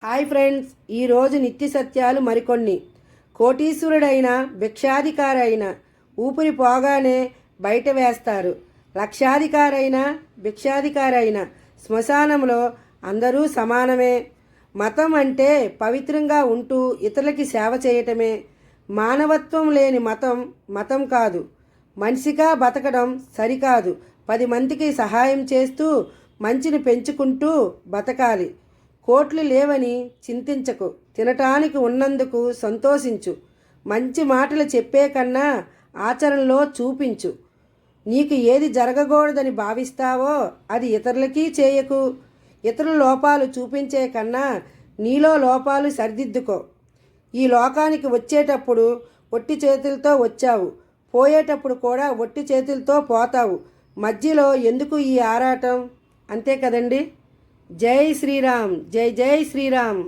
Hi friends, ఈరోజు నిత్య సత్యాలు మరికొన్ని. కోటీశ్వరుడైన భిక్షాధికారైన ఊపిరి పోగానే బయట వేస్తారు. లక్షాధికారైన భిక్షాధికారైన శ్మశానంలో అందరూ సమానమే. మతం అంటే పవిత్రంగా ఉంటూ ఇతరులకి సేవ చేయటమే. మానవత్వం లేని మతం మతం కాదు. మనిషిగా బతకడం సరికాదు. 10 మందికి సహాయం చేస్తూ మంచిని పెంచుకుంటూ బతకాలి. కోట్లు లేవని చింతించకు, తినటానికి ఉన్నందుకు సంతోషించు. మంచి మాటలు చెప్పే కన్నా ఆచరణలో చూపించు. నీకు ఏది జరగకూడదని భావిస్తావో అది ఇతరులకి చేయకు. ఇతరుల లోపాలు చూపించే కన్నా నీలో లోపాలు సరిదిద్దుకో. ఈ లోకానికి వచ్చేటప్పుడు ఒట్టి చేతులతో వచ్చావు, పోయేటప్పుడు కూడా ఒట్టి చేతులతో పోతావు. మధ్యలో ఎందుకు ఈ ఆరాటం? అంతే కదండి. జై శ్రీరామ్, జై జై శ్రీరామ్.